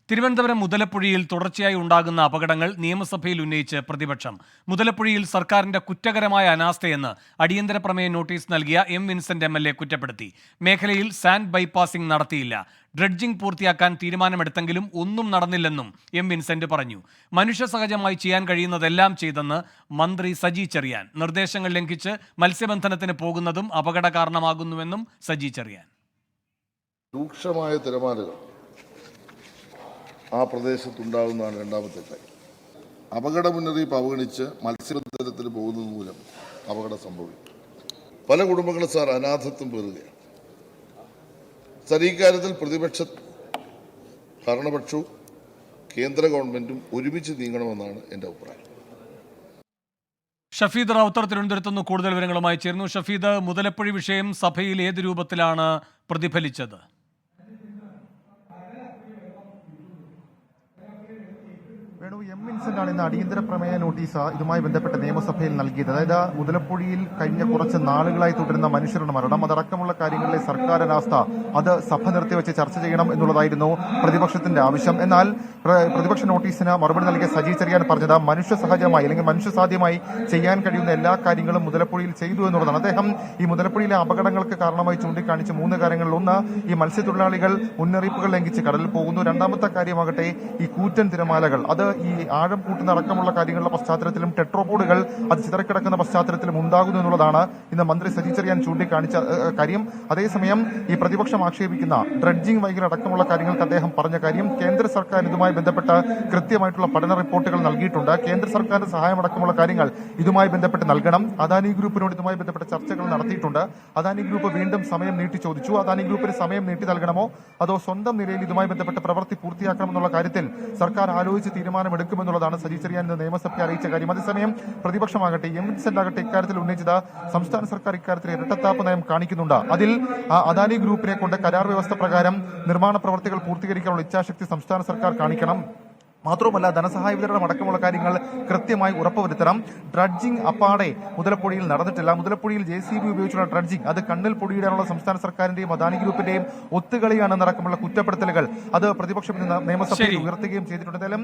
തിരുവനന്തപുരം മുതലപ്പുഴയിൽ തുടർച്ചയായി ഉണ്ടാകുന്ന അപകടങ്ങൾ നിയമസഭയിൽ ഉന്നയിച്ച് പ്രതിപക്ഷം. മുതലപ്പുഴയിൽ സർക്കാരിന്റെ കുറ്റകരമായ അനാസ്ഥയെന്ന് അടിയന്തര പ്രമേയ നോട്ടീസ് നൽകിയ എം വിൻസെന്റ് MLA കുറ്റപ്പെടുത്തി. മേഖലയിൽ സാൻഡ് ബൈപ്പാസിംഗ് നടത്തിയില്ല. ഡ്രഡ്ജിംഗ് പൂർത്തിയാക്കാൻ തീരുമാനമെടുത്തെങ്കിലും ഒന്നും നടന്നില്ലെന്നും എം വിൻസെന്റ് പറഞ്ഞു. മനുഷ്യസഹജമായി ചെയ്യാൻ കഴിയുന്നതെല്ലാം ചെയ്തെന്ന് മന്ത്രി സജി ചെറിയാൻ. നിർദ്ദേശങ്ങൾ ലംഘിച്ച് മത്സ്യബന്ധനത്തിന് പോകുന്നതും അപകട കാരണമാകുന്നുവെന്നും സജി ചെറിയാൻ. രൂക്ഷമായ തിരമാലകൾ ആ പ്രദേശത്തുണ്ടാകുന്നതാണ് രണ്ടാമത്തെ കാര്യം. അപകട മുന്നറിയിപ്പ് അവഗണിച്ച് മത്സ്യബന്ധനത്തിന് പോകുന്നത് മൂലം അപകടം സംഭവിക്കും. പല കുടുംബങ്ങളും സാർ അനാഥത്വം പേറുകയാണ്. സാർ, ഈ കാര്യത്തിൽ ഭരണപക്ഷവും കേന്ദ്ര ഗവൺമെന്റും ഒരുമിച്ച് നീങ്ങണമെന്നാണ് എൻ്റെ അഭിപ്രായം. ഷഫീദ് റാവുത്തർ തിരുവനന്തപുരത്ത് നിന്ന് കൂടുതൽ വിവരങ്ങളുമായി ചേർന്നു. ഷഫീദ്, മുതലപ്പുഴ വിഷയം സഭയിൽ ഏത് രൂപത്തിലാണ് പ്രതിഫലിച്ചത്? എം വിൻസെന്റാണ് ഇന്ന് അടിയന്തര പ്രമേയ നോട്ടീസ് ഇതുമായി ബന്ധപ്പെട്ട് നിയമസഭയിൽ നൽകിയത്. അതായത് മുതലപ്പുഴയിൽ കഴിഞ്ഞ കുറച്ച് നാളുകളായി തുടരുന്ന മനുഷ്യരുടെ മരണം, അതടക്കമുള്ള കാര്യങ്ങളിലെ സർക്കാർ അനാസ്ഥ, അത് സഭ നിർത്തിവെച്ച് ചർച്ച ചെയ്യണം എന്നുള്ളതായിരുന്നു പ്രതിപക്ഷത്തിന്റെ ആവശ്യം. എന്നാൽ പ്രതിപക്ഷ നോട്ടീസിന് മറുപടി നൽകിയ സജി ചെറിയാൻ പറഞ്ഞത് മനുഷ്യസഹജമായി അല്ലെങ്കിൽ മനുഷ്യസാധ്യമായി ചെയ്യാൻ കഴിയുന്ന എല്ലാ കാര്യങ്ങളും മുതലപ്പുഴയിൽ ചെയ്തു എന്നുള്ളതാണ്. അദ്ദേഹം ഈ മുതലപ്പുഴയിലെ അപകടങ്ങൾക്ക് കാരണമായി ചൂണ്ടിക്കാണിച്ച 3 കാര്യങ്ങളിൽ ഒന്ന്, ഈ മത്സ്യത്തൊഴിലാളികൾ മുന്നറിയിപ്പുകൾ ലംഘിച്ച് കടലിൽ പോകുന്നു. രണ്ടാമത്തെ കാര്യമാകട്ടെ ഈ കൂറ്റൻ തിരമാലകൾ, അത് ഈ ആഴം കൂട്ടുന്ന അടക്കമുള്ള കാര്യങ്ങളുടെ പശ്ചാത്തലത്തിലും ടെട്രോപോഡുകൾ അത് ചിതറിക്കിടക്കുന്ന പശ്ചാത്തലത്തിലും ഉണ്ടാകുന്നു എന്നുള്ളതാണ് ഇന്ന് മന്ത്രി സജി ചെറിയാൻ ചൂണ്ടിക്കാണിച്ച കാര്യം. അതേസമയം ഈ പ്രതിപക്ഷം ആക്ഷേപിക്കുന്ന ഡ്രഡ്ജിംഗ് വൈകൽ അടക്കമുള്ള കാര്യങ്ങൾക്ക് അദ്ദേഹം പറഞ്ഞ കാര്യം, കേന്ദ്ര സർക്കാർ ഇതുമായി ബന്ധപ്പെട്ട് കൃത്യമായിട്ടുള്ള പഠന റിപ്പോർട്ടുകൾ നൽകിയിട്ടുണ്ട്. കേന്ദ്ര സർക്കാരിന്റെ സഹായമടക്കമുള്ള കാര്യങ്ങൾ ഇതുമായി ബന്ധപ്പെട്ട് നൽകണം. അദാനി ഗ്രൂപ്പിനോട് ഇതുമായി ബന്ധപ്പെട്ട ചർച്ചകൾ നടത്തിയിട്ടുണ്ട്. അദാനി ഗ്രൂപ്പ് വീണ്ടും സമയം നീട്ടി ചോദിച്ചു. അദാനി ഗ്രൂപ്പിന് സമയം നീട്ടി നൽകണമോ അതോ സ്വന്തം നിലയിൽ ഇതുമായി ബന്ധപ്പെട്ട പ്രവൃത്തി പൂർത്തിയാക്കണമെന്നുള്ള കാര്യത്തിൽ സർക്കാർ ആലോചിച്ച് തീരുമാനമെടുക്കുമെന്നുള്ളതാണ് സജി ചെറിയാൻ ഇന്ന് നിയമസഭയെ അറിയിച്ച കാര്യം. അതേസമയം പ്രതിപക്ഷമാകട്ടെ, എം വിൻസെന്റ് ആകട്ടെ, ഇക്കാര്യത്തിൽ ഉന്നയിച്ചത് സംസ്ഥാന സർക്കാർ ഇക്കാര്യത്തിൽ ഇരട്ടത്താപ്പ് നയം കാണിക്കുന്നുണ്ട്. അതിൽ അദാനി ഗ്രൂപ്പിനെ കൊണ്ട് കരാർ വ്യവസ്ഥ പ്രകാരം നിർമ്മാണ പ്രവർത്തികൾ പൂർത്തീകരിക്കാനുള്ള ഇച്ഛാശക്തി സംസ്ഥാന സർക്കാർ കാണിക്കണം. മാത്രവുമല്ല, ധനസഹായ വിതരണം അടക്കമുള്ള കാര്യങ്ങൾ കൃത്യമായി ഉറപ്പുവരുത്തണം. ഡ്രഡ്ജിംഗ് അപ്പാടെ മുതലപ്പുഴയിൽ നടന്നിട്ടില്ല. മുതലപ്പുഴയിൽ JCB ഉപയോഗിച്ചുള്ള ഡ്രഡ്ജിംഗ് അത് കണ്ണിൽ പൊടിയിടാനുള്ള സംസ്ഥാന സർക്കാരിന്റെയും അദാനി ഗ്രൂപ്പിന്റെയും ഒത്തുകളിയാണെന്നടക്കമുള്ള കുറ്റപ്പെടുത്തലുകൾ അത് പ്രതിപക്ഷം നിയമസഭയിൽ ഉയർത്തുകയും ചെയ്തിട്ടുണ്ട്. എന്തായാലും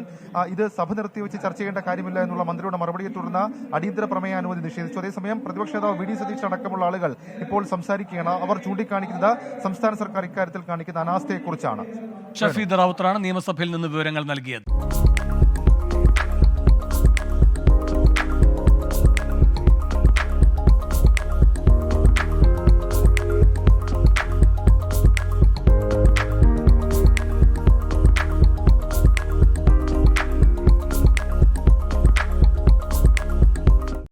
ഇത് സഭ നിർത്തിവെച്ച് ചർച്ച ചെയ്യേണ്ട കാര്യമില്ല എന്നുള്ള മന്ത്രിയുടെ മറുപടിയെ തുടർന്ന് അടിയന്തര പ്രമേയാനുമതി നിഷേധിച്ചു. അതേസമയം പ്രതിപക്ഷ നേതാവ് VD സതീശൻ അടക്കമുള്ള ആളുകൾ ഇപ്പോൾ സംസാരിക്കുകയാണ്. അവർ ചൂണ്ടിക്കാണിക്കുന്നത് സംസ്ഥാന സർക്കാർ ഇക്കാര്യത്തിൽ കാണിക്കുന്ന അനാസ്ഥയെക്കുറിച്ചാണ്. ഷഫീദ് റാവുത്തറാണ് നിയമസഭയിൽ നിന്ന് വിവരങ്ങൾ നൽകിയത്.